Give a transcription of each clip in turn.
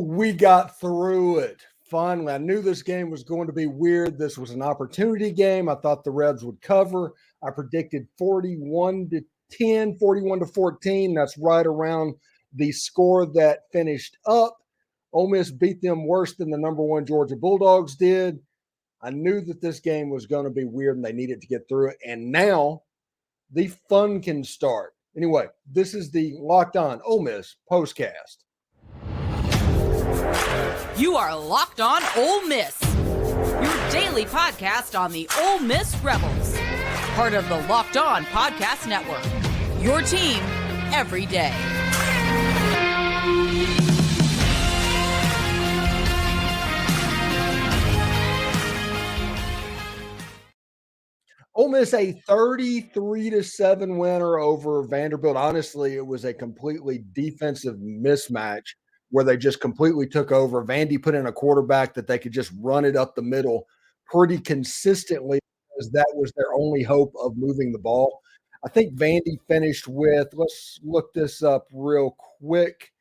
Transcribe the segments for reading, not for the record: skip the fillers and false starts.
we got through it. Finally, I knew this game was going to be weird. This was an opportunity game. I thought the Rebs would cover. I predicted 41-10, 41-14. That's right around the score that finished up. Ole Miss beat them worse than the number one Georgia Bulldogs did. I knew that this game was going to be weird and they needed to get through it. And now the fun can start. Anyway, this is the Locked On Ole Miss postcast. You are Locked On Ole Miss, your daily podcast on the Ole Miss Rebels, part of the Locked On Podcast Network, your team every day. Ole Miss a 33-7 winner over Vanderbilt. Honestly, it was a completely defensive mismatch where they just completely took over. Vandy put in a quarterback that they could just run it up the middle pretty consistently because that was their only hope of moving the ball. I think Vandy finished with, let's look this up real quick.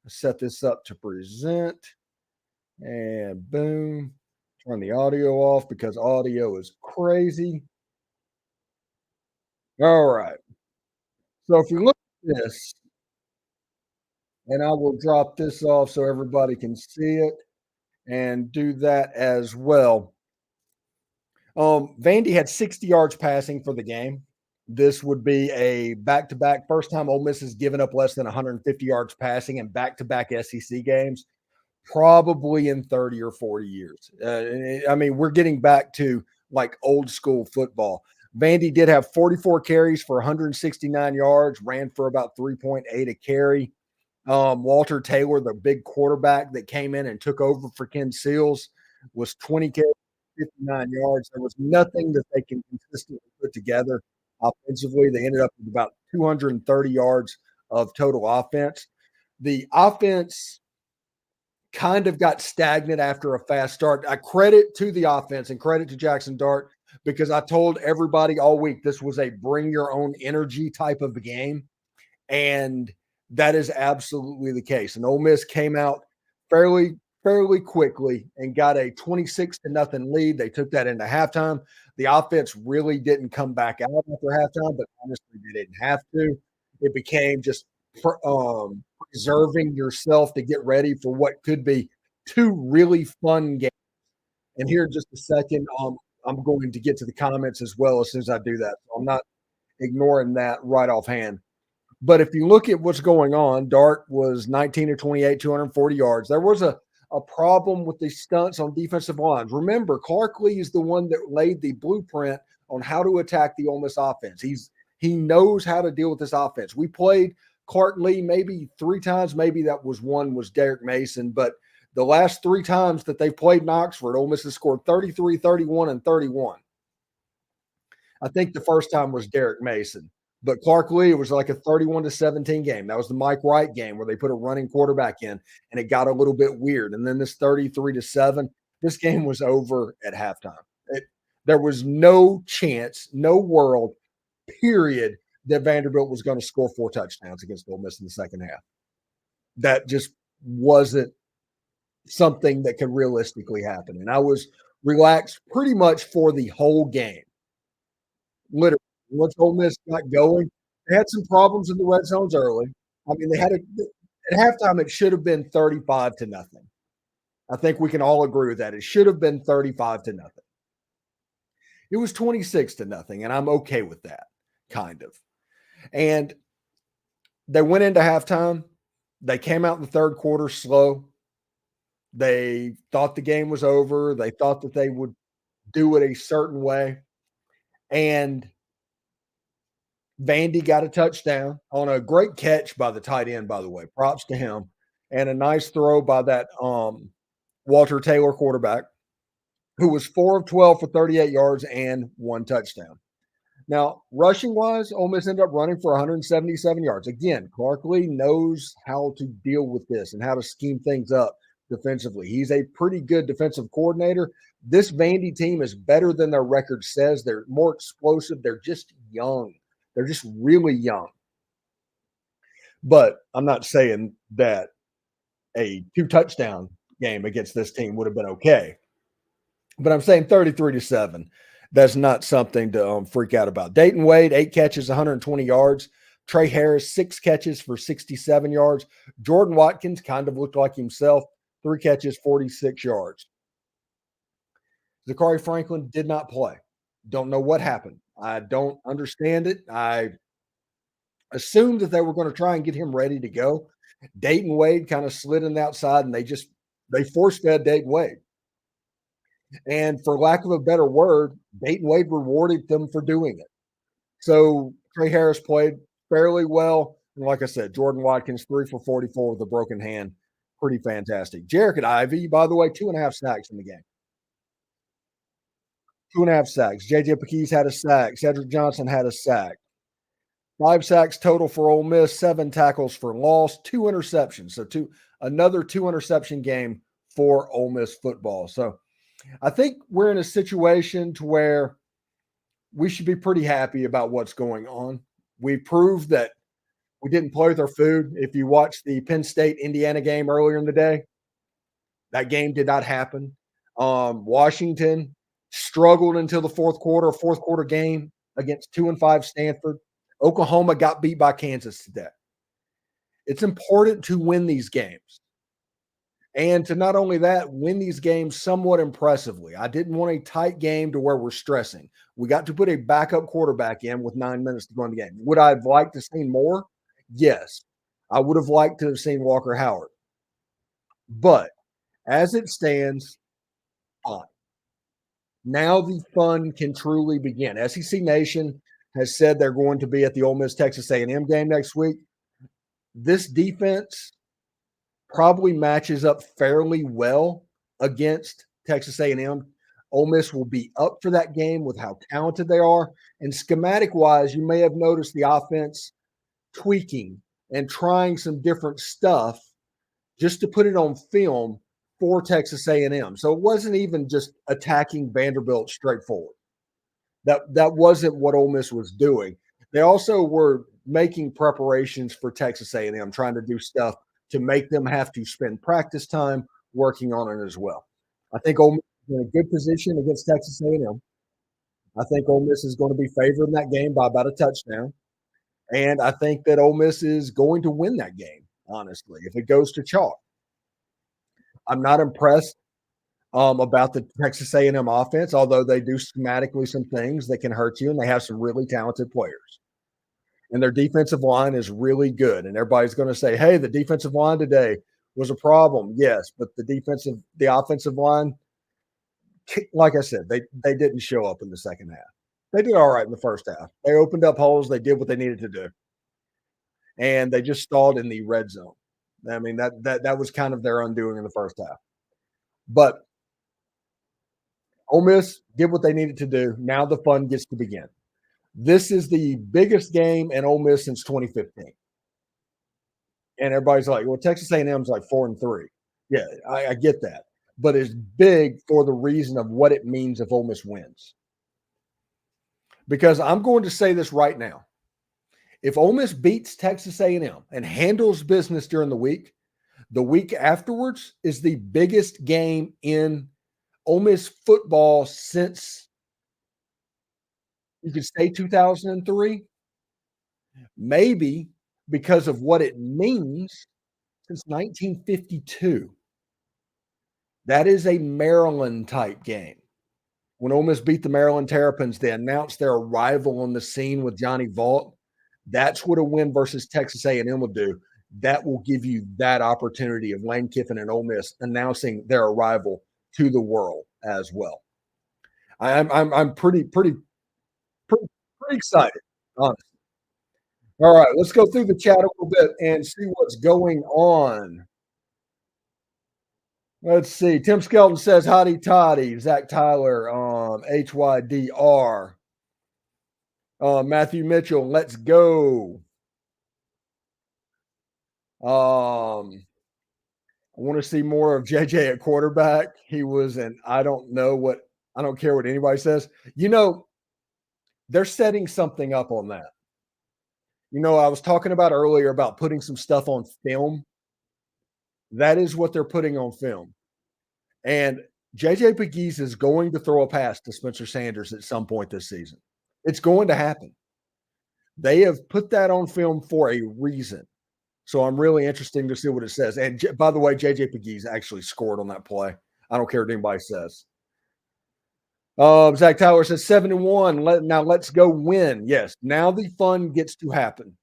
Let's set this up to present. And boom. Turn the audio off because audio is crazy. All right. So if you look at this, and I will drop this off so everybody can see it and do that as well. Vandy had 60 yards passing for the game. This would be a back-to-back. First time Ole Miss has given up less than 150 yards passing in back-to-back SEC games, probably in 30 or 40 years. I mean, we're getting back to like old school football. Vandy did have 44 carries for 169 yards, ran for about 3.8 a carry. Walter Taylor, the big quarterback that came in and took over for Ken Seals, was 20 carries, 59 yards. There was nothing that they can consistently put together offensively. They ended up with about 230 yards of total offense. The offense kind of got stagnant after a fast start. I credit to the offense and credit to Jaxson Dart because I told everybody all week this was a bring your own energy type of game. And that is absolutely the case. And Ole Miss came out fairly quickly and got a 26-0 lead. They took that into halftime. The offense really didn't come back out after halftime, but honestly, they didn't have to. It became just preserving yourself to get ready for what could be two really fun games. And here in just a second, I'm going to get to the comments as well as soon as I do that. So I'm not ignoring that right offhand. But if you look at what's going on, Dart was 19 of 28, 240 yards. There was a problem with the stunts on defensive lines. Remember, Clark Lee is the one that laid the blueprint on how to attack the Ole Miss offense. He knows how to deal with this offense. We played Clark Lee maybe 3 times. Maybe that was one was Derek Mason. But the last 3 times that they played in Oxford, Ole Miss has scored 33, 31, and 31. I think the first time was Derek Mason. But Clark Lee, it was like a 31-17 game. That was the Mike Wright game where they put a running quarterback in, and it got a little bit weird. And then this 33-7, this game was over at halftime. There was no chance, no world, period, that Vanderbilt was going to score 4 touchdowns against Ole Miss in the second half. That just wasn't something that could realistically happen. And I was relaxed pretty much for the whole game. Literally. Once Ole Miss got going, they had some problems in the red zones early. I mean, at halftime, it should have been 35-0. I think we can all agree with that. It should have been 35-0. It was 26-0, and I'm okay with that, kind of. And they went into halftime. They came out in the third quarter slow. They thought the game was over. They thought that they would do it a certain way. And Vandy got a touchdown on a great catch by the tight end, by the way. Props to him. And a nice throw by that Walter Taylor quarterback, who was 4 of 12 for 38 yards and 1 touchdown. Now, rushing-wise, Ole Miss ended up running for 177 yards. Again, Clark Lee knows how to deal with this and how to scheme things up defensively. He's a pretty good defensive coordinator. This Vandy team is better than their record says. They're more explosive. They're just young. They're just really young. But I'm not saying that a 2-touchdown game against this team would have been okay. But I'm saying 33-7. That's not something to freak out about. Dayton Wade, 8 catches, 120 yards. Trey Harris, 6 catches for 67 yards. Jordan Watkins kind of looked like himself, 3 catches, 46 yards. Zachary Franklin did not play. Don't know what happened. I don't understand it. I assumed that they were going to try and get him ready to go. Dayton Wade kind of slid in the outside, and they force-fed Dayton Wade. And for lack of a better word, Dayton Wade rewarded them for doing it. So Trey Harris played fairly well. And like I said, Jordan Watkins, 3 for 44 with a broken hand. Pretty fantastic. Jarek Ivy, by the way, 2.5 sacks in the game. 2.5 sacks. J.J. Pekeys had a sack. Cedric Johnson had a sack. 5 sacks total for Ole Miss, 7 tackles for loss, 2 interceptions. So another 2 interception game for Ole Miss football. So I think we're in a situation to where we should be pretty happy about what's going on. We proved that we didn't play with our food. If you watched the Penn State-Indiana game earlier in the day, that game did not happen. Washington struggled until the fourth quarter game against 2-5 Stanford. Oklahoma got beat by Kansas today. It's important to win these games. And to not only that, win these games somewhat impressively. I didn't want a tight game to where we're stressing. We got to put a backup quarterback in with 9 minutes to go in the game. Would I have liked to have seen more? Yes. I would have liked to have seen Walker Howard. But as it stands, fine. Now the fun can truly begin. SEC Nation has said they're going to be at the Ole Miss Texas A&M game next week. This defense probably matches up fairly well against Texas A&M. Ole Miss will be up for that game with how talented they are. And schematic-wise, you may have noticed the offense tweaking and trying some different stuff just to put it on film for Texas A&M. So it wasn't even just attacking Vanderbilt straightforward. That wasn't what Ole Miss was doing. They also were making preparations for Texas A&M, trying to do stuff to make them have to spend practice time working on it as well. I think Ole Miss is in a good position against Texas A&M. I think Ole Miss is going to be favored in that game by about a touchdown. And I think that Ole Miss is going to win that game, honestly, if it goes to chalk. I'm not impressed about the Texas A&M offense, although they do schematically some things that can hurt you, and they have some really talented players. And their defensive line is really good. And everybody's going to say, hey, the defensive line today was a problem. Yes, but the offensive line, like I said, they didn't show up in the second half. They did all right in the first half. They opened up holes. They did what they needed to do. And they just stalled in the red zone. I mean, that was kind of their undoing in the first half. But Ole Miss did what they needed to do. Now the fun gets to begin. This is the biggest game in Ole Miss since 2015. And everybody's like, well, Texas A&M is like 4-3. Yeah, I get that. But it's big for the reason of what it means if Ole Miss wins. Because I'm going to say this right now. If Ole Miss beats Texas A&M and handles business during the week afterwards is the biggest game in Ole Miss football since, you could say, 2003. Maybe because of what it means since 1952. That is a Maryland-type game. When Ole Miss beat the Maryland Terrapins, they announced their arrival on the scene with Johnny Vaught. That's what a win versus Texas A&M will do. That will give you that opportunity of Lane Kiffin and Ole Miss announcing their arrival to the world as well. I'm pretty excited, honestly. All right, let's go through the chat a little bit and see what's going on. Let's see. Tim Skelton says, hotty toddy. Zach Tyler, HYDR. Matthew Mitchell, let's go. I want to see more of JJ at quarterback. He was I don't care what anybody says. They're setting something up on that. I was talking about earlier about putting some stuff on film. That is what they're putting on film. And JJ Pegues is going to throw a pass to Spencer Sanders at some point this season. It's going to happen. They have put that on film for a reason. So I'm really interested to see what it says. And by the way, JJ Pegues actually scored on that play. I don't care what anybody says. Zach Tyler says 7-1. Now let's go win. Yes. Now the fun gets to happen.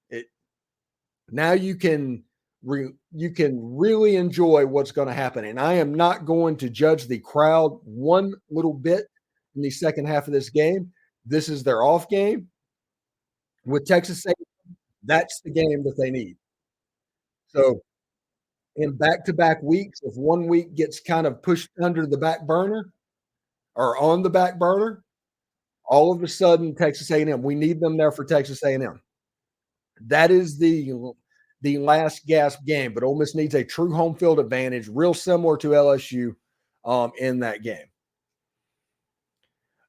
Now you can really enjoy what's going to happen. And I am not going to judge the crowd one little bit in the second half of this game. This is their off game with Texas A&M. That's the game that they need. So in back-to-back weeks, if one week gets kind of pushed under the back burner or on the back burner, all of a sudden Texas A&M, we need them there for Texas A&M. That is the last gasp game, but Ole Miss needs a true home field advantage, real similar to LSU in that game.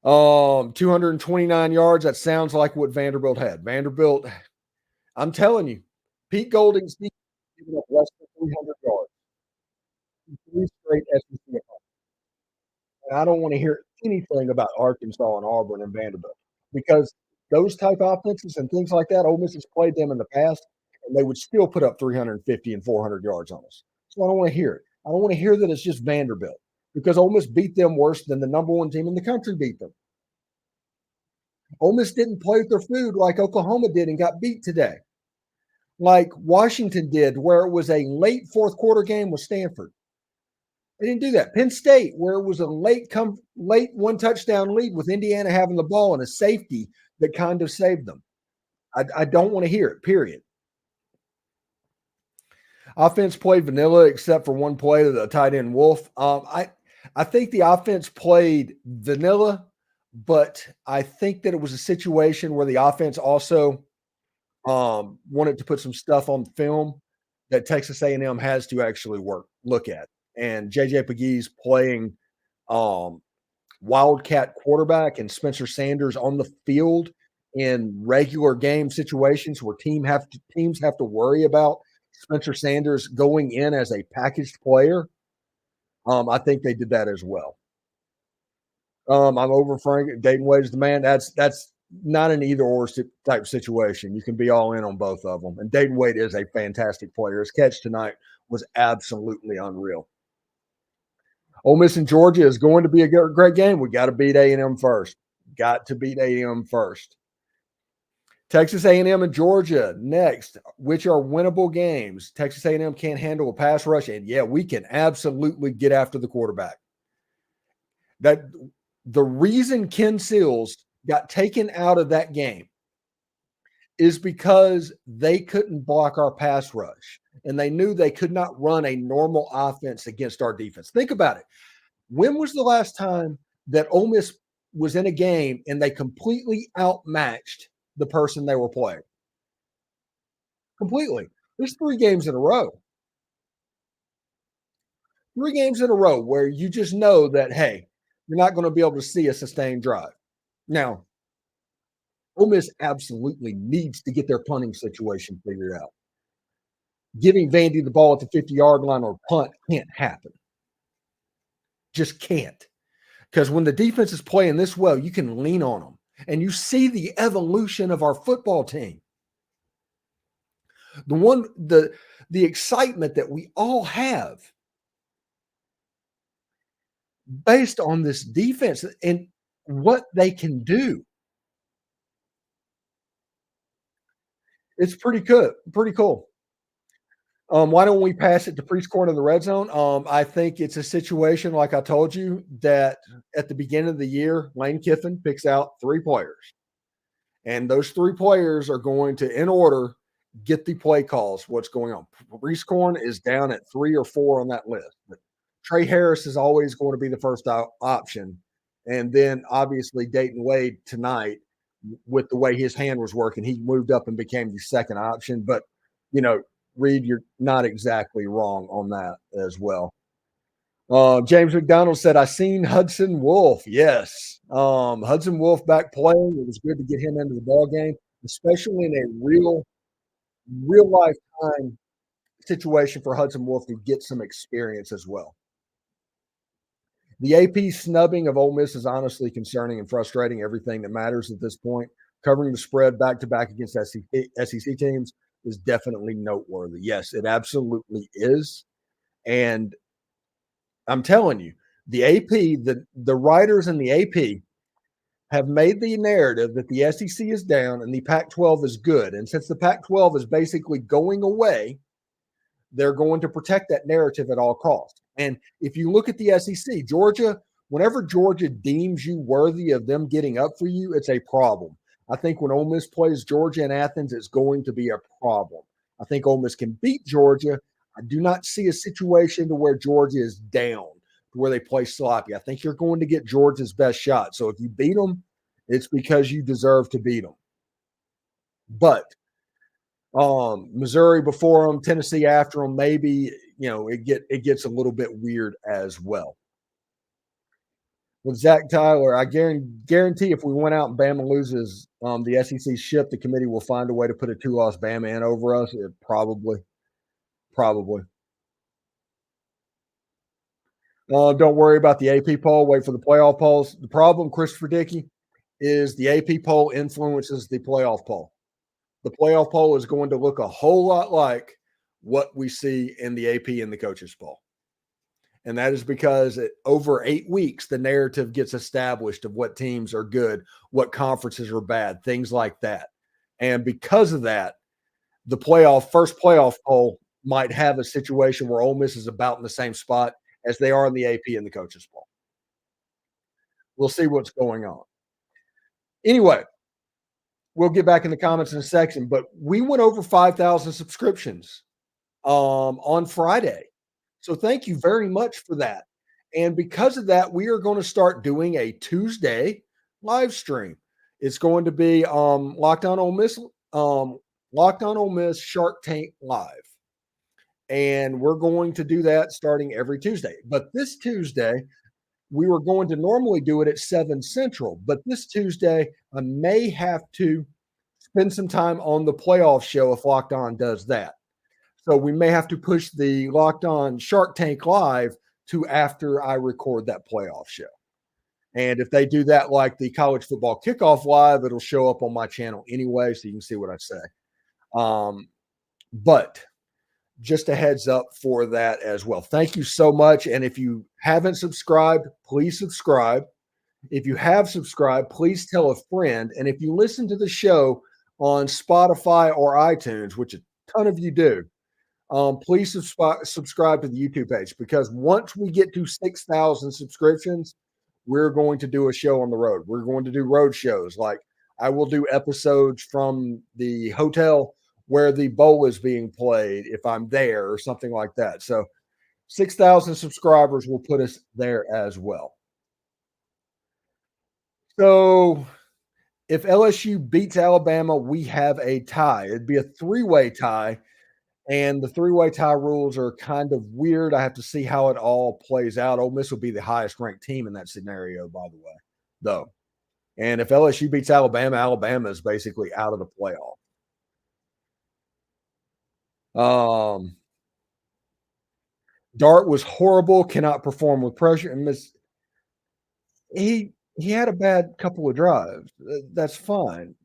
229 yards. That sounds like what Vanderbilt had. Vanderbilt, I'm telling you, Pete Golding's giving up less than 300 yards. 3 straight SEC opponents. And I don't want to hear anything about Arkansas and Auburn and Vanderbilt because those type offenses and things like that, Ole Miss has played them in the past, and they would still put up 350 and 400 yards on us. So I don't want to hear it. I don't want to hear that it's just Vanderbilt because Ole Miss beat them worse than the number one team in the country beat them. Ole Miss didn't play with their food like Oklahoma did and got beat today, like Washington did, where it was a late fourth quarter game with Stanford. They didn't do that. Penn State, where it was a late one touchdown lead with Indiana having the ball and a safety that kind of saved them. I don't want to hear it, period. Offense played vanilla except for one play to the tight end Wolf. I think the offense played vanilla, but I think that it was a situation where the offense also wanted to put some stuff on film that Texas A&M has to actually look at. And JJ Pegues playing Wildcat quarterback and Spencer Sanders on the field in regular game situations where teams have to worry about Spencer Sanders going in as a packaged player. I think they did that as well. I'm over Frank. Dayton Wade is the man. That's not an either-or type situation. You can be all in on both of them. And Dayton Wade is a fantastic player. His catch tonight was absolutely unreal. Ole Miss and Georgia is going to be a great game. We got to beat A&M first. Got to beat A&M first. Texas A&M and Georgia next, which are winnable games. Texas A&M can't handle a pass rush, and yeah, we can absolutely get after the quarterback. That the reason Ken Seals got taken out of that game is because they couldn't block our pass rush, and they knew they could not run a normal offense against our defense. Think about it. When was the last time that Ole Miss was in a game and they completely outmatched the person they were playing? Completely. There's 3 games in a row. 3 games in a row where you just know that, hey, you're not going to be able to see a sustained drive. Now, Ole Miss absolutely needs to get their punting situation figured out. Giving Vandy the ball at the 50-yard line or punt can't happen. Just can't. Because when the defense is playing this well, you can lean on them. And you see the evolution of our football team. The excitement that we all have based on this defense and what they can do. It's pretty good, pretty cool. Why don't we pass it to Priest Corn in the red zone? I think it's a situation, like I told you, that at the beginning of the year, Lane Kiffin picks out 3 players. And those 3 players are going to, in order, get the play calls, what's going on. Priest Corn is down at 3 or 4 on that list. But Trey Harris is always going to be the first option. And then, obviously, Dayton Wade tonight, with the way his hand was working, he moved up and became the second option. But, Reed, you're not exactly wrong on that as well. James McDonald said, I seen Hudson Wolf. Yes. Hudson Wolf back playing. It was good to get him into the ball game, especially in a real life time situation for Hudson Wolf to get some experience as well. The AP snubbing of Ole Miss is honestly concerning and frustrating. Everything that matters at this point. Covering the spread back-to-back against SEC teams is definitely noteworthy. Yes, it absolutely is. And I'm telling you, the AP, the writers in the AP have made the narrative that the SEC is down and the Pac-12 is good. And since the Pac-12 is basically going away, they're going to protect that narrative at all costs. And if you look at the SEC, Georgia, whenever Georgia deems you worthy of them getting up for you, it's a problem. I think when Ole Miss plays Georgia in Athens, it's going to be a problem. I think Ole Miss can beat Georgia. I do not see a situation to where Georgia is down, to where they play sloppy. I think you're going to get Georgia's best shot. So if you beat them, it's because you deserve to beat them. But Missouri before them, Tennessee after them, maybe, it gets a little bit weird as well. With Zach Tyler, I guarantee if we went out and Bama loses the SEC ship, the committee will find a way to put a 2-loss Bama in over us. Probably. Don't worry about the AP poll. Wait for the playoff polls. The problem, Christopher Dickey, is the AP poll influences the playoff poll. The playoff poll is going to look a whole lot like what we see in the AP and the coaches poll. And that is because over 8 weeks, the narrative gets established of what teams are good, what conferences are bad, things like that. And because of that, the first playoff poll might have a situation where Ole Miss is about in the same spot as they are in the AP and the coaches poll. We'll see what's going on. Anyway, we'll get back in the comments in a section, but we went over 5,000 subscriptions on Friday. So thank you very much for that. And because of that, we are going to start doing a Tuesday live stream. It's going to be Locked On Ole Miss Shark Tank Live. And we're going to do that starting every Tuesday. But this Tuesday, we were going to normally do it at 7 Central. But this Tuesday, I may have to spend some time on the playoff show if Locked On does that. So we may have to push the Locked On Shark Tank Live to after I record that playoff show. And if they do that like the college football kickoff live, it'll show up on my channel anyway, so you can see what I say. But just a heads up for that as well. Thank you so much. And if you haven't subscribed, please subscribe. If you have subscribed, please tell a friend. And if you listen to the show on Spotify or iTunes, which a ton of you do, please subscribe to the YouTube page, because once we get to 6,000 subscriptions, we're going to do a show on the road. We're going to do road shows. Like I will do episodes from the hotel where the bowl is being played if I'm there or something like that. So 6,000 subscribers will put us there as well. So if LSU beats Alabama, we have a tie. It'd be a 3-way tie. And the 3-way tie rules are kind of weird. I have to see how it all plays out. Ole Miss will be the highest ranked team in that scenario, by the way, though. And if LSU beats Alabama, Alabama is basically out of the playoff. Dart was horrible, cannot perform with pressure. And he had a bad couple of drives. That's fine.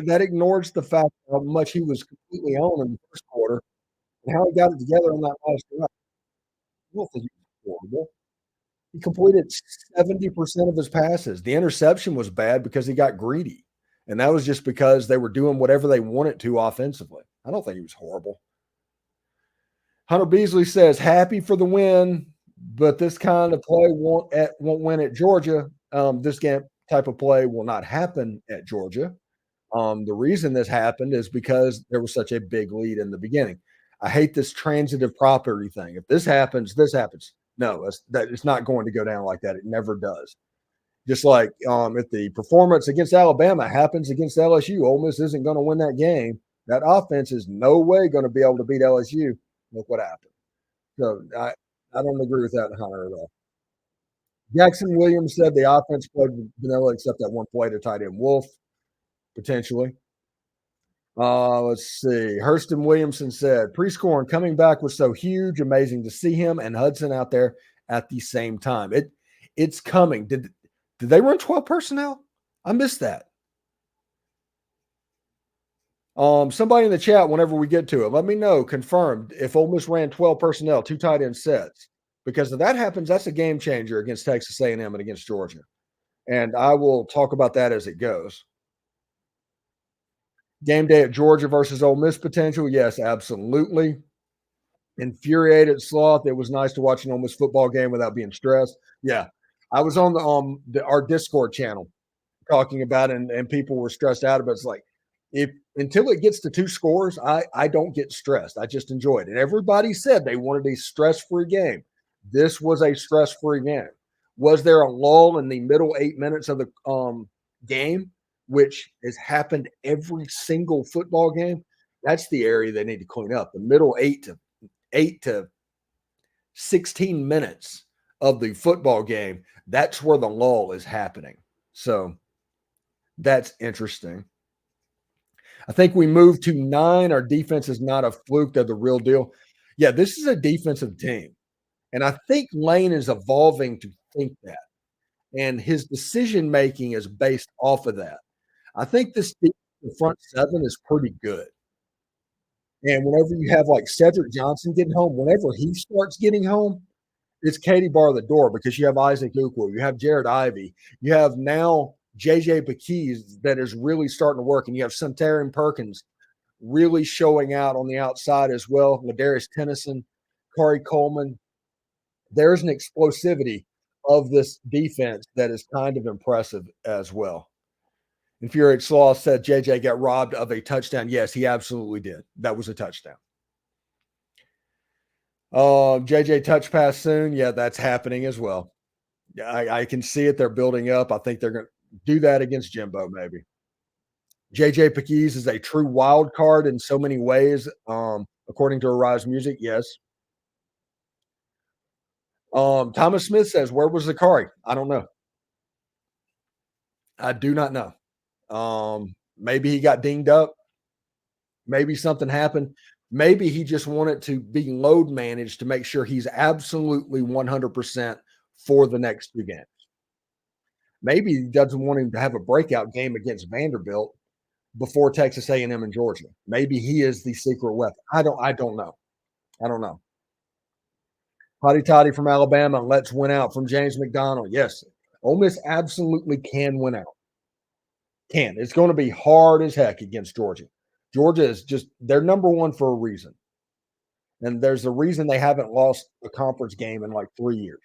That ignores the fact how much he was completely on in the first quarter and how he got it together on that last drive. I don't think he was horrible. He completed 70% of his passes. The interception was bad because he got greedy. And that was just because they were doing whatever they wanted to offensively. I don't think he was horrible. Hunter Beasley says, happy for the win, but this kind of play won't win at Georgia. This type of play will not happen at Georgia. The reason this happened is because there was such a big lead in the beginning. I hate this transitive property thing. If this happens, this happens. No, it's not going to go down like that. It never does. Just like if the performance against Alabama happens against LSU, Ole Miss isn't going to win that game. That offense is no way going to be able to beat LSU. Look what happened. So I don't agree with that, Hunter, at all. Jaxson Williams said the offense played vanilla except that one play to tight end Wolf, potentially. Let's see. Hurston Williamson said, pre-scoring coming back was so huge, amazing to see him and Hudson out there at the same time. It's coming. Did they run 12 personnel? I missed that. Somebody in the chat, whenever we get to it, let me know, confirmed if Ole Miss ran 12 personnel, 2 tight end sets. Because if that happens, that's a game changer against Texas A&M and against Georgia. And I will talk about that as it goes. Game day at Georgia versus Ole Miss potential. Yes, absolutely. Infuriated sloth. It was nice to watch an Ole Miss football game without being stressed. Yeah. I was on our Discord channel talking about it, and people were stressed out about it. It's like, if until it gets to 2 scores, I don't get stressed. I just enjoy it. And everybody said they wanted a stress-free game. This was a stress-free game. Was there a lull in the middle 8 minutes of the game, which has happened every single football game? That's the area they need to clean up. The middle 8 to 16 minutes of the football game, that's where the lull is happening. So that's interesting. I think we moved to 9. Our defense is not a fluke. They're the real deal. Yeah, this is a defensive team. And I think Lane is evolving to think that. And his decision making is based off of that. I think this front 7 is pretty good. And whenever you have like Cedric Johnson getting home, whenever he starts getting home, it's Katie bar the door, because you have Isaac Ukwu, you have Jared Ivey, you have now JJ Bakees that is really starting to work, and you have Suntarine Perkins really showing out on the outside as well. Ladarius Tennyson, Corey Coleman. There's an explosivity of this defense that is kind of impressive as well. Infuriated Sloth said JJ got robbed of a touchdown. Yes, he absolutely did. That was a touchdown. JJ touch pass soon. Yeah, that's happening as well. I can see it. They're building up. I think they're going to do that against Jimbo, maybe. JJ Pekees is a true wild card in so many ways, according to Arise Music. Yes. Thomas Smith says, where was Zakari? I don't know. I do not know. Maybe he got dinged up. Maybe something happened. Maybe he just wanted to be load managed to make sure he's absolutely 100% for the next 2 games. Maybe he doesn't want him to have a breakout game against Vanderbilt before Texas A&M and Georgia. Maybe he is the secret weapon. I don't know. I don't know. Hotty Toddy from Alabama. Let's win out from James McDonald. Yes, Ole Miss absolutely can win out. Can. It's going to be hard as heck against Georgia. Georgia is just, they're number 1 for a reason. And there's a reason they haven't lost a conference game in like 3 years.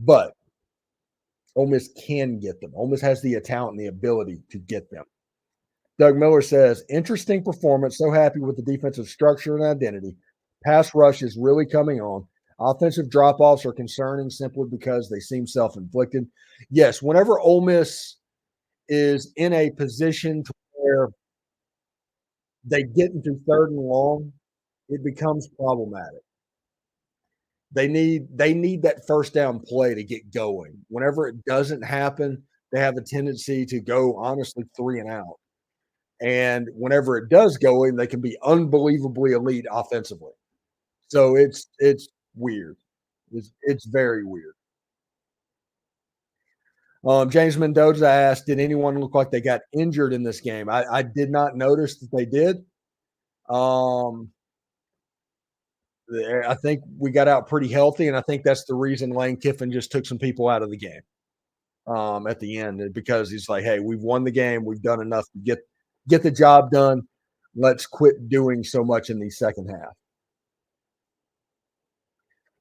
But Ole Miss can get them. Ole Miss has the talent and the ability to get them. Doug Miller says, interesting performance. So happy with the defensive structure and identity. Pass rush is really coming on. Offensive drop-offs are concerning simply because they seem self-inflicted. Yes, whenever Ole Miss is in a position to where they get into 3rd and long, it becomes problematic. They need that first down play to get going. Whenever it doesn't happen, they have a tendency to go, honestly, 3 and out. And whenever it does go in, they can be unbelievably elite offensively. So it's weird. It's very weird. James Mendoza asked, did anyone look like they got injured in this game? I did not notice that they did. I think we got out pretty healthy, and I think that's the reason Lane Kiffin just took some people out of the game at the end, because he's like, hey, we've won the game. We've done enough to get the job done. Let's quit doing so much in the second half.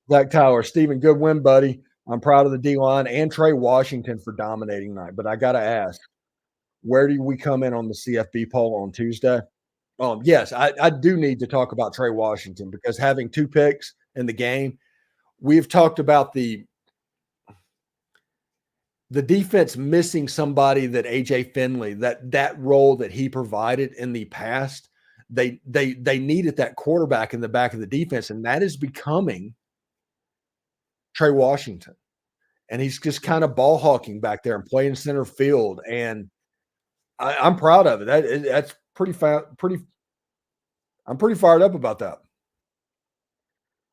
Zach Tyler, Stephen, good win, buddy. I'm proud of the D-line and Trey Washington for dominating tonight. But I got to ask, where do we come in on the CFB poll on Tuesday? Yes, I do need to talk about Trey Washington, because having 2 picks in the game, we've talked about the defense missing somebody that AJ Finley, that role that he provided in the past. They needed that quarterback in the back of the defense, and that is becoming Trey Washington. And he's just kind of ball hawking back there and playing center field. And I'm proud of it. That's pretty. I'm pretty fired up about that.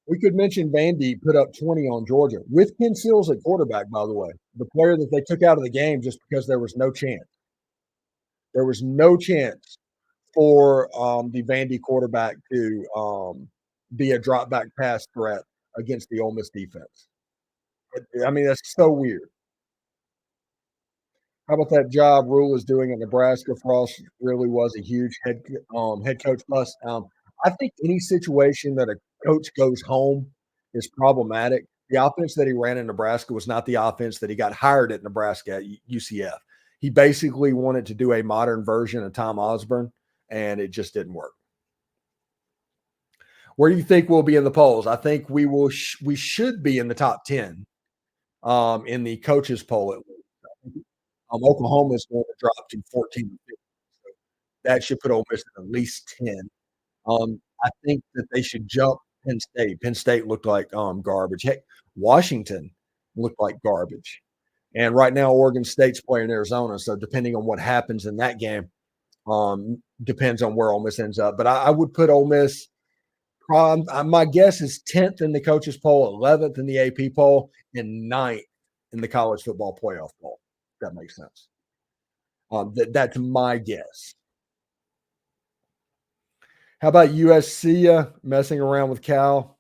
We could mention Vandy put up 20 on Georgia with Ken Seals at quarterback, by the way, the player that they took out of the game just because there was no chance. There was no chance for the Vandy quarterback to be a drop back pass threat against the Ole Miss defense. I mean, that's so weird. How about that job Rule is doing at Nebraska? Frost really was a huge head coach plus. I think any situation that a coach goes home is problematic. The offense that he ran in Nebraska was not the offense that he got hired at Nebraska at UCF. He basically wanted to do a modern version of Tom Osborne, and it just didn't work. Where do you think we'll be in the polls? I think we will. We should be in the top 10 in the coaches poll at least. Oklahoma is going to drop to 14 and 15. So that should put Ole Miss at least 10. I think that they should jump Penn State. Penn State looked like garbage. Heck, Washington looked like garbage. And right now, Oregon State's playing Arizona. So depending on what happens in that game, depends on where Ole Miss ends up. But I would put Ole Miss. My guess is 10th in the coaches poll, 11th in the AP poll, and 9th in the college football playoff poll. That makes sense. That's my guess. How about USC messing around with Cal?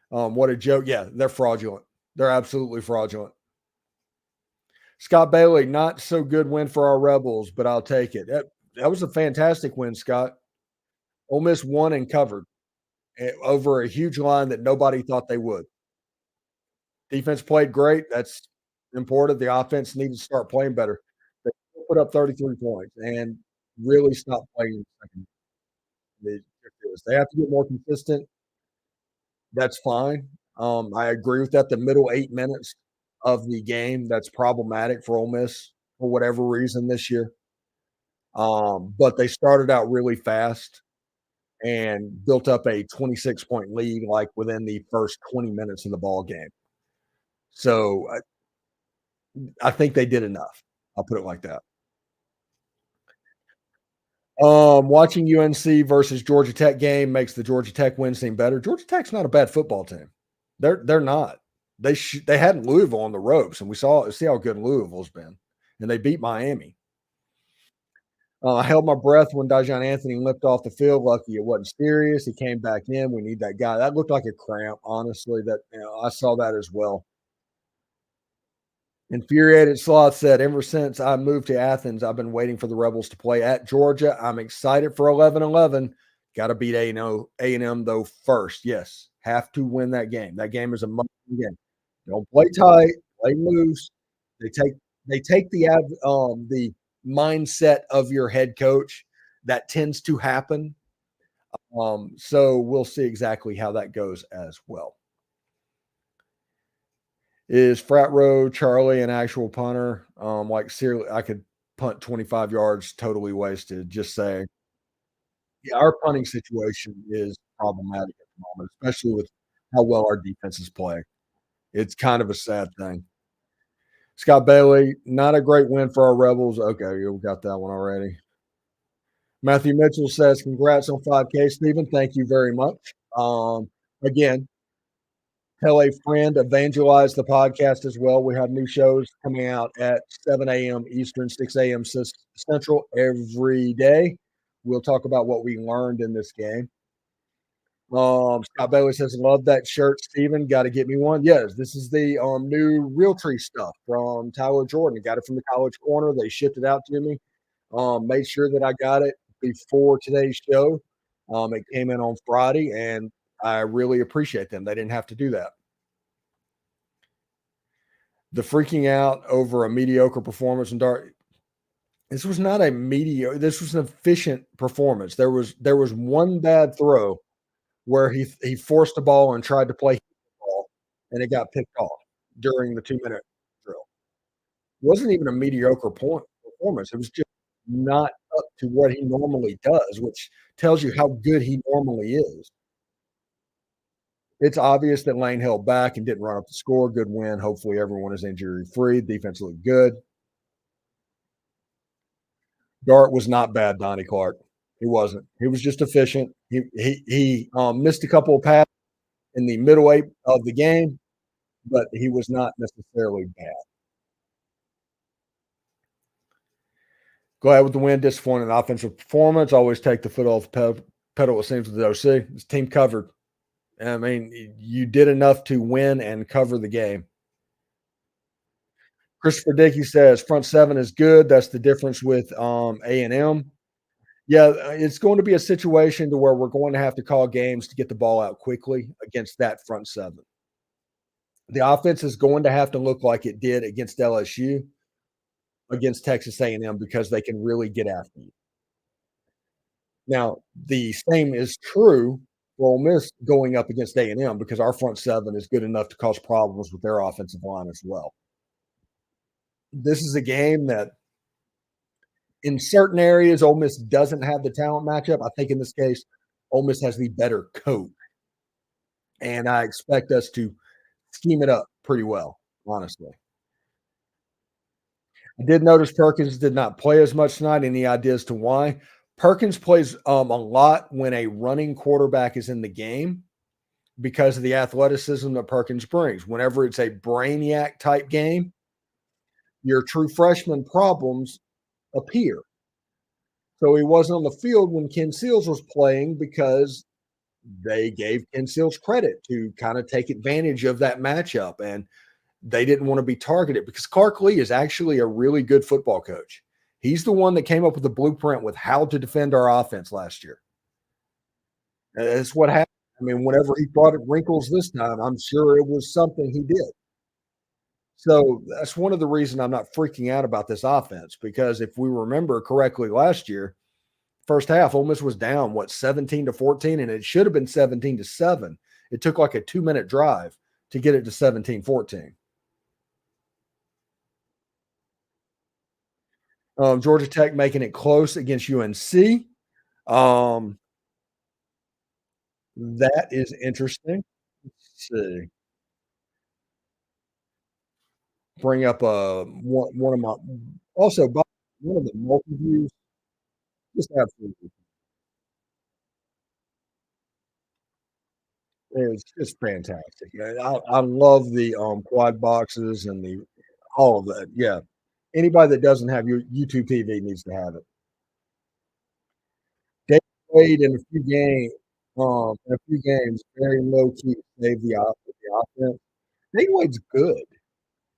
What a joke. Yeah, they're fraudulent. They're absolutely fraudulent. Scott Bailey, not so good win for our Rebels, but I'll take it. That was a fantastic win, Scott. Ole Miss won and covered over a huge line that nobody thought they would. Defense played great. That's important. The offense needed to start playing better. They put up 33 points and really stopped playing in the second. They have to get more consistent. That's fine. I agree with that. The middle 8 minutes of the game, that's problematic for Ole Miss for whatever reason this year. But they started out really fast and built up a 26-point lead like within the first 20 minutes of the ball game. So I think they did enough. I'll put it like that. Watching UNC versus Georgia Tech game makes the Georgia Tech win seem better. Georgia Tech's not a bad football team. They're not. They had Louisville on the ropes, and see how good Louisville's been, and they beat Miami. I held my breath when Dajon Anthony limped off the field. Lucky it wasn't serious. He came back in. We need that guy. That looked like a cramp, honestly. I saw that as well. Infuriated Sloth said, ever since I moved to Athens, I've been waiting for the Rebels to play at Georgia. I'm excited for 11-11. Got to beat A&M, though, first. Yes, have to win that game. That game is a must-win game. Don't play tight, play loose. They take the mindset of your head coach. That tends to happen. So we'll see exactly how that goes as well. Is Frat Row Charlie an actual punter? Like seriously, I could punt 25 yards totally wasted. Just saying. Yeah, our punting situation is problematic at the moment, especially with how well our defense is playing. It's kind of a sad thing. Scott Bailey, not a great win for our Rebels. Okay, we got that one already. Matthew Mitchell says, congrats on 5K, Stephen. Thank you very much. Again, tell a friend, evangelize the podcast as well. We have new shows coming out at 7 a.m. Eastern, 6 a.m. Central every day. We'll talk about what we learned in this game. Scott Bailey says, love that shirt, Steven. Got to get me one. Yes, this is the new Realtree stuff from Tyler Jordan. Got it from the College Corner. They shipped it out to me. Made sure that I got it before today's show. It came in on Friday, and I really appreciate them. They didn't have to do that. The freaking out over a mediocre performance in Dart. This was not a mediocre. This was an efficient performance. There was one bad throw where he forced the ball and tried to play the ball, and it got picked off during the 2-minute drill. It wasn't even a mediocre performance. It was just not up to what he normally does, which tells you how good he normally is. It's obvious that Lane held back and didn't run up the score. Good win. Hopefully everyone is injury-free. Defense looked good. Dart was not bad, Donnie Clark. He wasn't. He was just efficient. He missed a couple of passes in the middle eight of the game, but he was not necessarily bad. Glad with the win. Disappointing offensive performance. Always take the foot off the pedal, it seems, with the OC. This team covered. I mean, you did enough to win and cover the game. Christopher Dickey says front seven is good. That's the difference with A&M. Yeah, it's going to be a situation to where we're going to have to call games to get the ball out quickly against that front seven. The offense is going to have to look like it did against LSU, against Texas A&M, because they can really get after you. Now, the same is true for Ole Miss going up against A&M, because our front seven is good enough to cause problems with their offensive line as well. This is a game that in certain areas, Ole Miss doesn't have the talent matchup. I think in this case, Ole Miss has the better coach. And I expect us to scheme it up pretty well, honestly. I did notice Perkins did not play as much tonight. Any ideas to why? Perkins plays a lot when a running quarterback is in the game because of the athleticism that Perkins brings. Whenever it's a brainiac type game, your true freshman problems appear. So he wasn't on the field when Ken Seals was playing because they gave Ken Seals credit to kind of take advantage of that matchup, and they didn't want to be targeted because Clark Lee is actually a really good football coach. He's the one that came up with the blueprint with how to defend our offense last year. That's what happened. I mean, whenever he brought wrinkles this time, I'm sure it was something he did. So that's one of the reasons I'm not freaking out about this offense, because if we remember correctly last year, first half, Ole Miss was down, 17-14, and it should have been 17-7. It took like a 2-minute drive to get it to 17-14. Georgia Tech making it close against UNC. That is interesting. Let's see. Bring up one of my also one of the multi-views. Just absolutely. It's just fantastic. I love the quad boxes and all of that. Yeah. Anybody that doesn't have your YouTube TV needs to have it. They played in a few games, very low key to save the offense. Dayton Wade's good.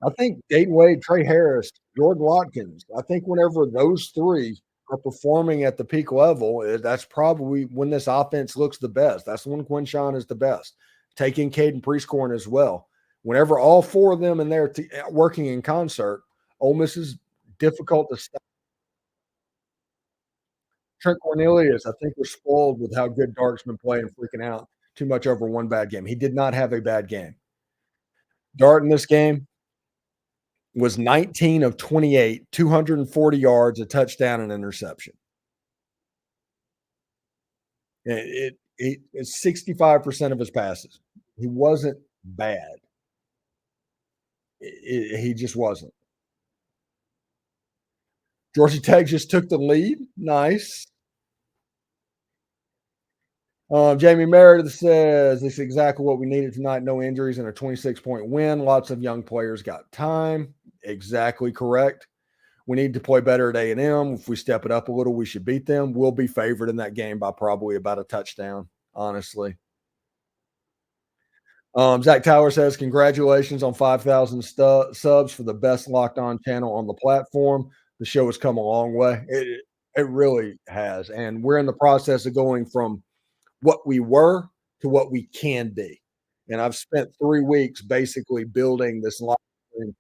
I think Dayton Wade, Trey Harris, Jordan Watkins. I think whenever those three are performing at the peak level, that's probably when this offense looks the best. That's when Quinshon is the best. Taking Caden Prescorn as well. Whenever all four of them in there working in concert, Ole Miss is difficult to stop. Trent Cornelius, I think we're spoiled with how good Dark's been playing, freaking out too much over one bad game. He did not have a bad game. Dart in this game was 19 of 28, 240 yards, a touchdown, and interception. It's 65% of his passes. He wasn't bad. He just wasn't. Georgia Tech just took the lead. Nice. Jamie Meredith says this is exactly what we needed tonight. No injuries and a 26-point win. Lots of young players got time. Exactly correct. We need to play better at A&M. If we step it up a little, we should beat them. We'll be favored in that game by probably about a touchdown, honestly. Zach Tower says, congratulations on 5,000 subs for the best Locked On channel on the platform. The show has come a long way. It really has. And we're in the process of going from what we were to what we can be. And I've spent 3 weeks basically building this live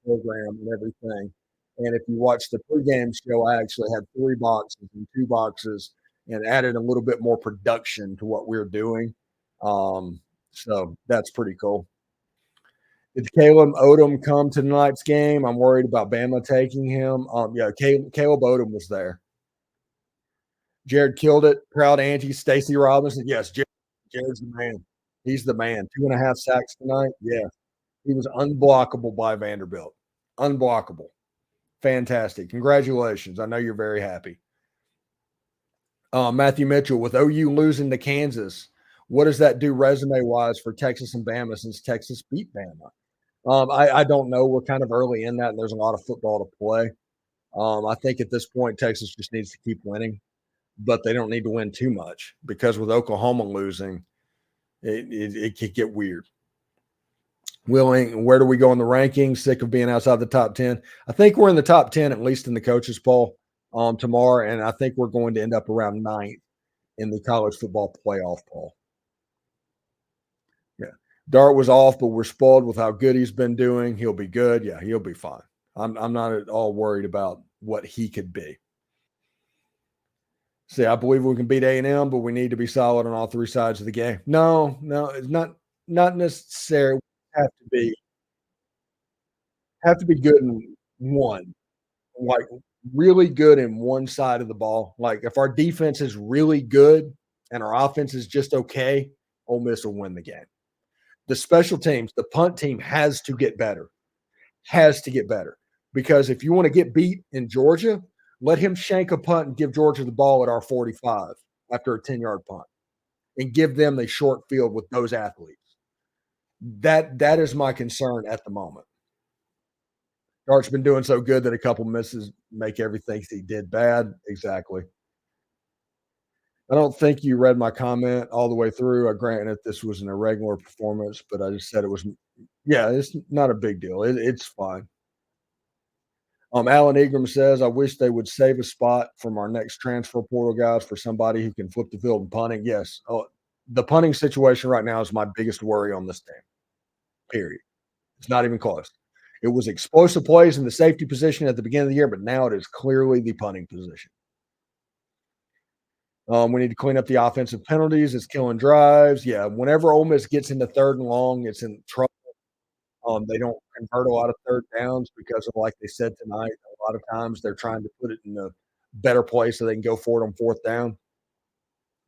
program and everything. And if you watch the pregame show, I actually had 3 boxes and 2 boxes and added a little bit more production to what we're doing. So that's pretty cool. Did Caleb Odom come to tonight's game? I'm worried about Bama taking him. Yeah, Caleb Odom was there. Jared killed it. Proud Auntie Stacy Robinson. Yes, Jared's the man. He's the man. 2.5 sacks tonight. Yeah. He was unblockable by Vanderbilt. Unblockable. Fantastic. Congratulations. I know you're very happy. Matthew Mitchell, with OU losing to Kansas, what does that do resume-wise for Texas and Bama since Texas beat Bama? I don't know. We're kind of early in that, and there's a lot of football to play. I think at this point, Texas just needs to keep winning, but they don't need to win too much because with Oklahoma losing, it could get weird. Where do we go in the rankings? Sick of being outside the top 10. I think we're in the top 10, at least in the coaches poll tomorrow, and I think we're going to end up around 9th in the college football playoff poll. Yeah. Dart was off, but we're spoiled with how good he's been doing. He'll be good. Yeah, he'll be fine. I'm not at all worried about what he could be. See, I believe we can beat A&M, but we need to be solid on all three sides of the game. No, it's not necessary. Have to be good in one, like really good in one side of the ball. Like if our defense is really good and our offense is just okay, Ole Miss will win the game. The special teams, the punt team has to get better. Because if you want to get beat in Georgia, let him shank a punt and give Georgia the ball at our 45 after a 10-yard punt and give them the short field with those athletes. That is my concern at the moment. Dart's been doing so good that a couple misses make everything he did bad. Exactly. I don't think you read my comment all the way through. I granted this was an irregular performance, but I just said it was it's not a big deal. It's fine. Alan Ingram says, I wish they would save a spot from our next transfer portal guys for somebody who can flip the field and punting. Yes. The punting situation right now is my biggest worry on this team. Period. It's not even close. It was explosive plays in the safety position at the beginning of the year, but now it is clearly the punting position. We need to clean up the offensive penalties. It's killing drives. Yeah, whenever Ole Miss gets into 3rd and long, it's in trouble. They don't convert a lot of 3rd downs because of, like they said tonight, a lot of times they're trying to put it in a better place so they can go for it on 4th down.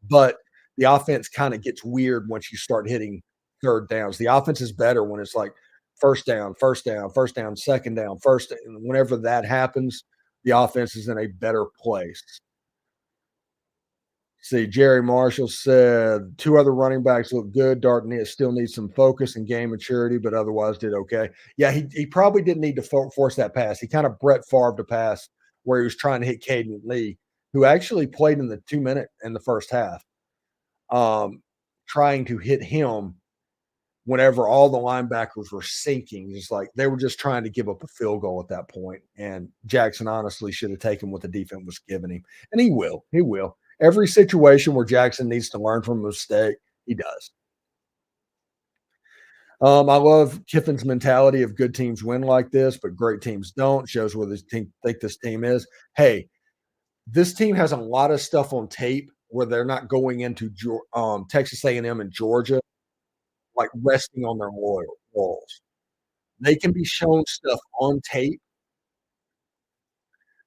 But the offense kind of gets weird once you start hitting 3rd downs. The offense is better when it's like first down, 2nd down, first. And whenever that happens, the offense is in a better place. See, Jerry Marshall said 2 other running backs look good. Dart still needs some focus and game maturity, but otherwise did okay. Yeah, he probably didn't need to force that pass. He kind of Brett Favre to pass where he was trying to hit Caden Lee, who actually played in the 2-minute in the first half, trying to hit him whenever all the linebackers were sinking. Just like they were just trying to give up a field goal at that point. And Jaxson honestly should have taken what the defense was giving him. And he will. He will. Every situation where Jaxson needs to learn from a mistake, he does. I love Kiffin's mentality of good teams win like this, but great teams don't. Shows where this team think this team is. Hey, this team has a lot of stuff on tape where they're not going into Texas A&M and Georgia like resting on their laurels. They can be shown stuff on tape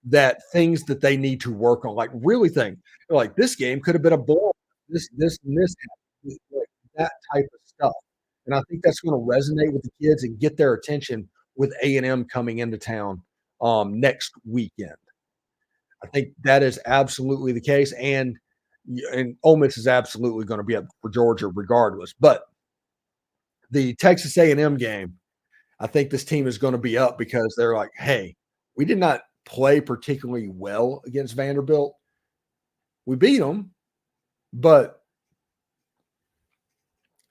that things that they need to work on, like really think like this game could have been a blow. This and this happened, like that type of stuff. And I think that's going to resonate with the kids and get their attention with A&M coming into town next weekend. I think that is absolutely the case, and Ole Miss is absolutely going to be up for Georgia regardless. But the Texas A&M game, I think this team is going to be up because they're like, hey, we did not play particularly well against Vanderbilt. We beat them, but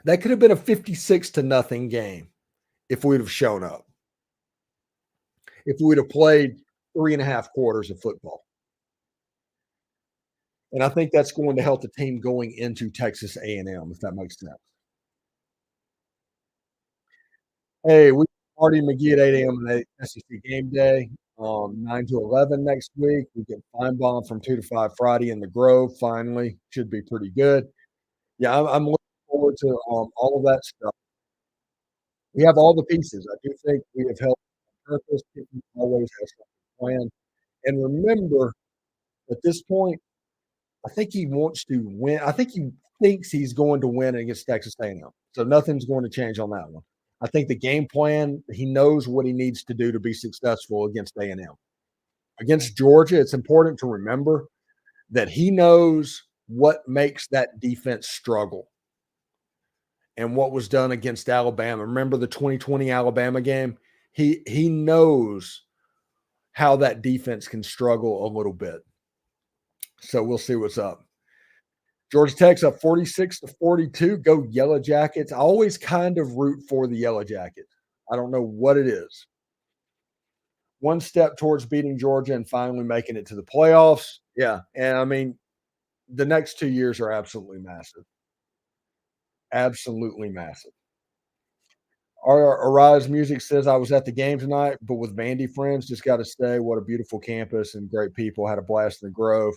that could have been a 56-0 game if we'd have shown up. If we'd have played 3.5 quarters of football. And I think that's going to help the team going into Texas A&M, if that makes sense. Hey, we Marty McGee at 8 a.m. on the SEC game day. 9 to 11 next week. We get Feinbaum from 2 to 5 Friday in the Grove. Finally, should be pretty good. Yeah, I'm looking forward to all of that stuff. We have all the pieces. I do think we have helped on purpose. Kiffin always has something planned. And remember, at this point, I think he wants to win. I think he thinks he's going to win against Texas A&M. So nothing's going to change on that one. I think the game plan, he knows what he needs to do to be successful against A&M. Against Georgia, it's important to remember that he knows what makes that defense struggle and what was done against Alabama. Remember the 2020 Alabama game? He knows how that defense can struggle a little bit. So we'll see what's up. Georgia Tech's up 46-42. Go Yellow Jackets. I always kind of root for the Yellow Jackets. I don't know what it is. One step towards beating Georgia and finally making it to the playoffs. Yeah. And I mean, the next 2 years are absolutely massive. Absolutely massive. Our Arise Music says, I was at the game tonight, but with Vandy friends, just got to say, what a beautiful campus and great people. Had a blast in the Grove.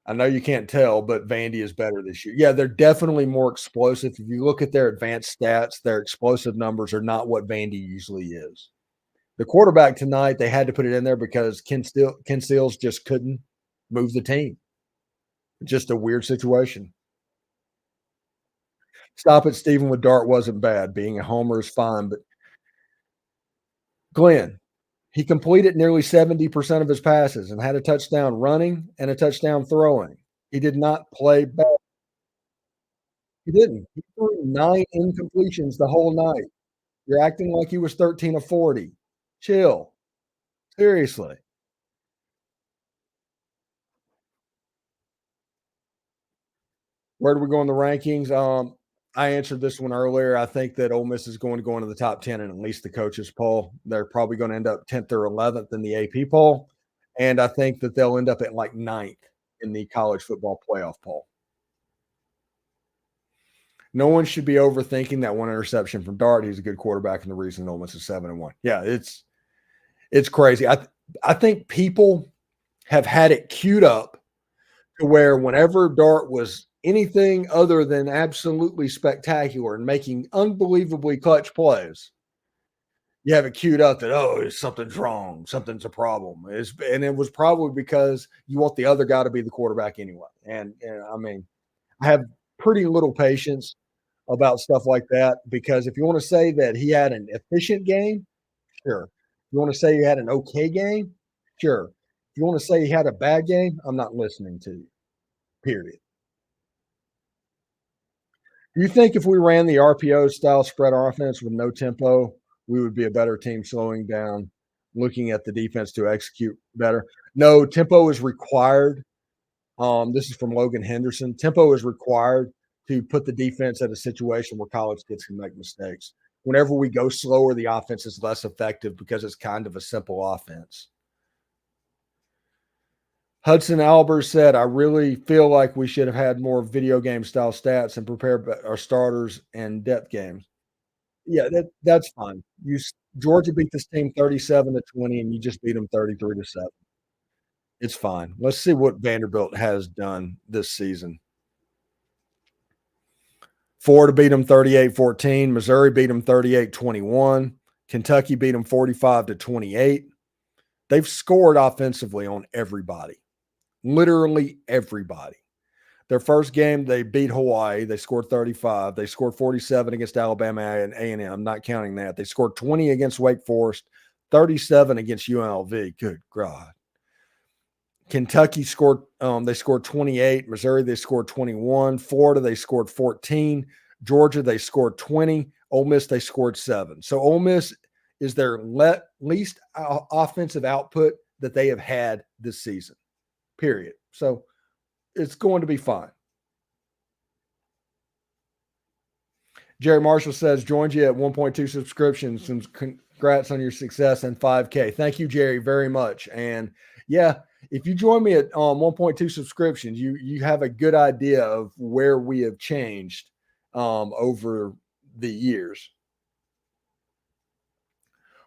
I know you can't tell, but Vandy is better this year. Yeah, they're definitely more explosive. If you look at their advanced stats, their explosive numbers are not what Vandy usually is. The quarterback tonight, they had to put it in there because Ken Seals just couldn't move the team. Just a weird situation. Stop it, Stephen with Dart wasn't bad. Being a homer is fine, but Glenn, he completed nearly 70% of his passes and had a touchdown running and a touchdown throwing. He did not play bad. He didn't. He threw 9 incompletions the whole night. You're acting like he was 13 of 40. Chill. Seriously. Where do we go in the rankings? I answered this one earlier. I think that Ole Miss is going to go into the top 10 in at least the coaches poll. They're probably going to end up 10th or 11th in the AP poll. And I think that they'll end up at like 9th in the college football playoff poll. No one should be overthinking that one interception from Dart. He's a good quarterback, and the reason Ole Miss is 7-1. Yeah, it's crazy. I think people have had it queued up to where whenever Dart was anything other than absolutely spectacular and making unbelievably clutch plays, you have it queued up that, something's wrong, something's a problem. And it was probably because you want the other guy to be the quarterback anyway. And I mean, I have pretty little patience about stuff like that because if you want to say that he had an efficient game, sure. If you want to say he had an okay game, sure. If you want to say he had a bad game, I'm not listening to you, period. Do you think if we ran the RPO style spread offense with no tempo, we would be a better team slowing down, looking at the defense to execute better? No, tempo is required. This is from Logan Henderson. Tempo is required to put the defense at a situation where college kids can make mistakes. Whenever we go slower, the offense is less effective because it's kind of a simple offense. Hudson Albers said, I really feel like we should have had more video game style stats and prepared our starters and depth games. Yeah, that's fine. Georgia beat this team 37-20, and you just beat them 33-7. It's fine. Let's see what Vanderbilt has done this season. Florida beat them 38-14. Missouri beat them 38-21. Kentucky beat them 45-28. They've scored offensively on everybody. Literally everybody. Their first game, they beat Hawaii. They scored 35. They scored 47 against Alabama and A&M. I'm not counting that. They scored 20 against Wake Forest, 37 against UNLV. Good God. Kentucky scored, they scored 28. Missouri, they scored 21. Florida, they scored 14. Georgia, they scored 20. Ole Miss, they scored 7. So Ole Miss is their least offensive output that they have had this season, period. So it's going to be fine. Jerry Marshall says, joined you at 1.2 subscriptions. Some congrats on your success and 5K. Thank you, Jerry, very much. And yeah, if you join me at 1.2 subscriptions, you have a good idea of where we have changed over the years.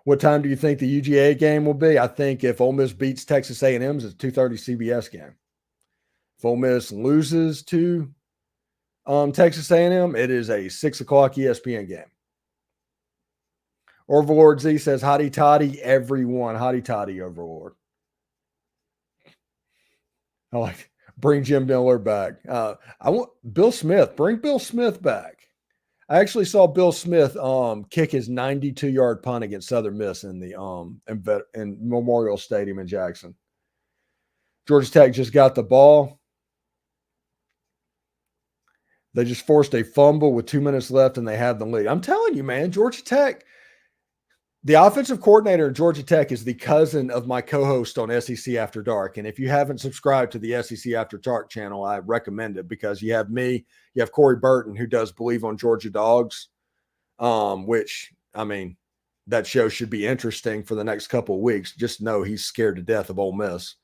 What time do you think the UGA game will be? I think if Ole Miss beats Texas A&M, it's a 2:30 CBS game. If Ole Miss loses to Texas A&M, it is a 6 o'clock ESPN game. Overlord Z says, hotty toddy, everyone. Hotty toddy, Overlord. I like bring Jim Miller back. I want Bill Smith. Bring Bill Smith back. I actually saw Bill Smith kick his 92-yard punt against Southern Miss in the in Memorial Stadium in Jackson. Georgia Tech just got the ball. They just forced a fumble with 2 minutes left, and they have the lead. I'm telling you, man, Georgia Tech, the offensive coordinator at Georgia Tech is the cousin of my co-host on SEC After Dark. And if you haven't subscribed to the SEC After Dark channel, I recommend it because you have me, you have Corey Burton, who does Believe on Georgia Dogs, which, I mean, that show should be interesting for the next couple of weeks. Just know he's scared to death of Ole Miss.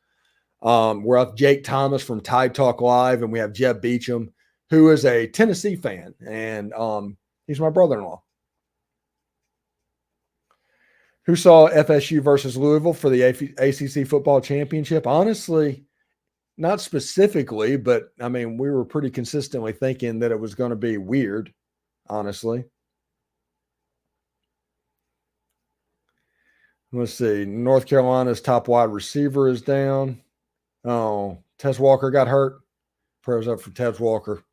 We're up Jake Thomas from Tide Talk Live, and we have Jeb Beecham, who is a Tennessee fan, and he's my brother-in-law, who saw FSU versus Louisville for the ACC football championship. Honestly, not specifically, but, I mean, we were pretty consistently thinking that it was going to be weird, honestly. Let's see. North Carolina's top wide receiver is down. Oh, Tez Walker got hurt. Prayers up for Tez Walker.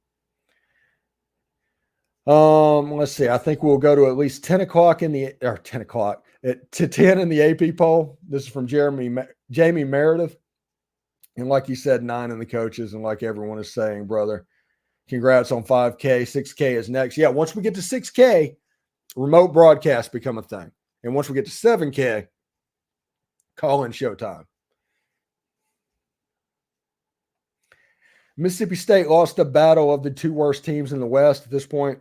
Let's see. I think we'll go to at least 10 o'clock to 10 in the AP poll. This is from Jamie Meredith. And like you said, 9 in the coaches. And like everyone is saying, brother, congrats on 5K. 6K is next. Yeah, once we get to 6K, remote broadcasts become a thing. And once we get to 7K, call-in showtime. Mississippi State lost a battle of the 2 worst teams in the West at this point.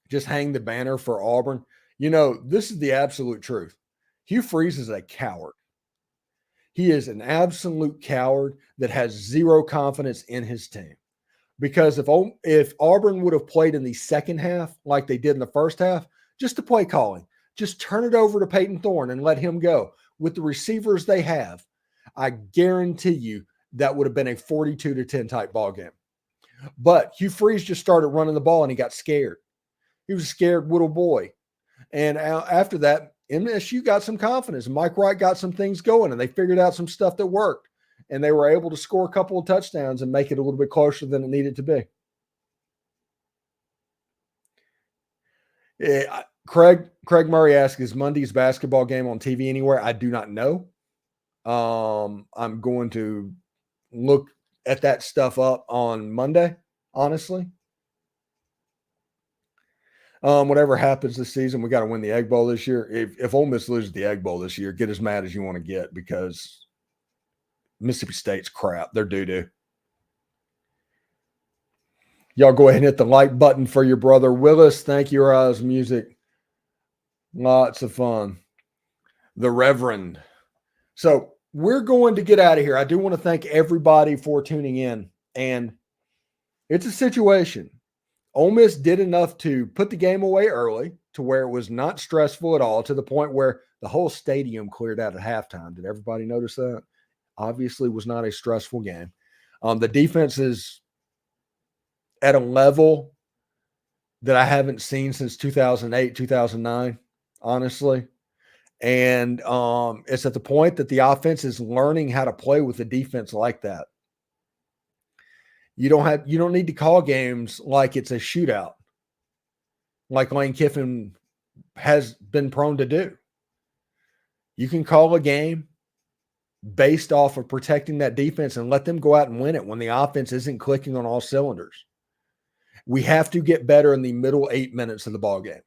Just hang the banner for Auburn. You know, this is the absolute truth. Hugh Freeze is a coward. He is an absolute coward that has zero confidence in his team. Because if Auburn would have played in the second half like they did in the first half, just to play calling, just turn it over to Peyton Thorne and let him go. With the receivers they have, I guarantee you that would have been a 42-10 type ball game. But Hugh Freeze just started running the ball and he got scared. He was a scared little boy. And after that, MSU got some confidence. Mike Wright got some things going, and they figured out some stuff that worked. And they were able to score a couple of touchdowns and make it a little bit closer than it needed to be. Craig Murray asked, is Monday's basketball game on TV anywhere? I do not know. I'm going to look at that stuff up on Monday, honestly. Whatever happens this season, we got to win the Egg Bowl this year. If Ole Miss loses the Egg Bowl this year, get as mad as you want to get because Mississippi State's crap. They're doo-doo. Y'all go ahead and hit the like button for your brother Willis. Thank you, Rise Music. Lots of fun. The Reverend. So we're going to get out of here. I do want to thank everybody for tuning in. And it's a situation. Ole Miss did enough to put the game away early to where it was not stressful at all, to the point where the whole stadium cleared out at halftime. Did everybody notice that? Obviously was not a stressful game. The defense is at a level that I haven't seen since 2008, 2009, honestly. And it's at the point that the offense is learning how to play with the defense like that. You don't need to call games like it's a shootout, like Lane Kiffin has been prone to do. You can call a game based off of protecting that defense and let them go out and win it when the offense isn't clicking on all cylinders. We have to get better in the middle 8 minutes of the ball game.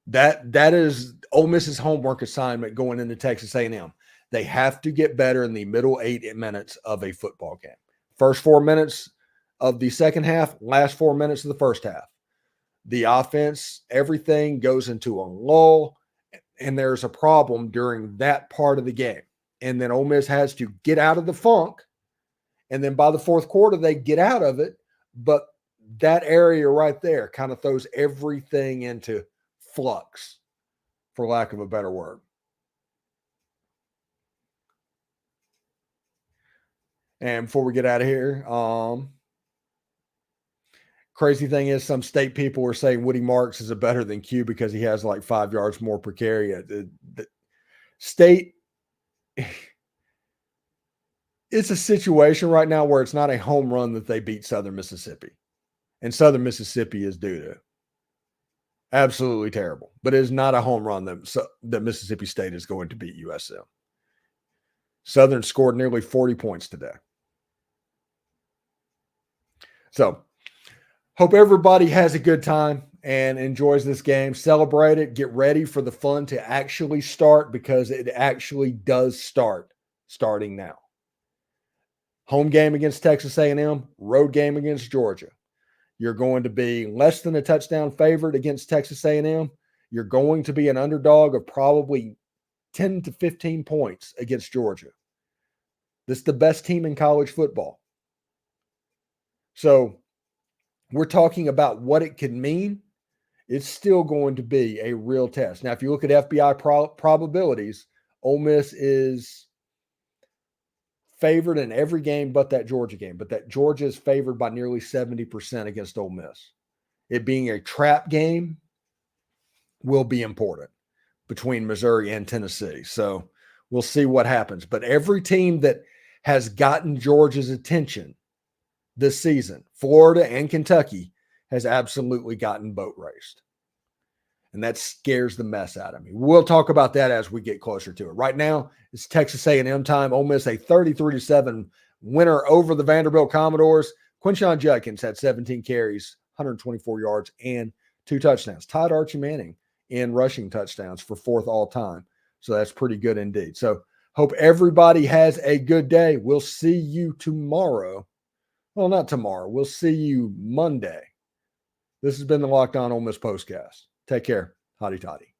That is Ole Miss's homework assignment going into Texas A&M. They have to get better in the middle 8 minutes of a football game. First 4 minutes of the second half, last 4 minutes of the first half. The offense, everything goes into a lull, and there's a problem during that part of the game. And then Ole Miss has to get out of the funk, and then by the fourth quarter, they get out of it. But that area right there kind of throws everything into flux, for lack of a better word. And before we get out of here, crazy thing is some state people were saying Woody Marks is a better than Q because he has like 5 yards more per carry. The state, it's a situation right now where it's not a home run that they beat Southern Mississippi. And Southern Mississippi is doo-doo. Absolutely terrible. But it is not a home run that Mississippi State is going to beat USM. Southern scored nearly 40 points today. So, hope everybody has a good time and enjoys this game. Celebrate it. Get ready for the fun to actually start, because it actually does starting now. Home game against Texas A&M, road game against Georgia. You're going to be less than a touchdown favored against Texas A&M. You're going to be an underdog of probably 10 to 15 points against Georgia. This is the best team in college football. So we're talking about what it could mean. It's still going to be a real test. Now, if you look at FBI probabilities, Ole Miss is favored in every game but that Georgia game. But that Georgia is favored by nearly 70% against Ole Miss. It being a trap game will be important between Missouri and Tennessee. So we'll see what happens. But every team that has gotten Georgia's attention this season, Florida and Kentucky, has absolutely gotten boat raced. And that scares the mess out of me. We'll talk about that as we get closer to it. Right now, it's Texas A&M time. Ole Miss a 33-7 winner over the Vanderbilt Commodores. Quinshon Judkins had 17 carries, 124 yards, and 2 touchdowns. Tied Archie Manning in rushing touchdowns for 4th all time. So that's pretty good indeed. So hope everybody has a good day. We'll see you tomorrow. Well, not tomorrow. We'll see you Monday. This has been the Locked On Ole Miss Postcast. Take care. Hotty toddy.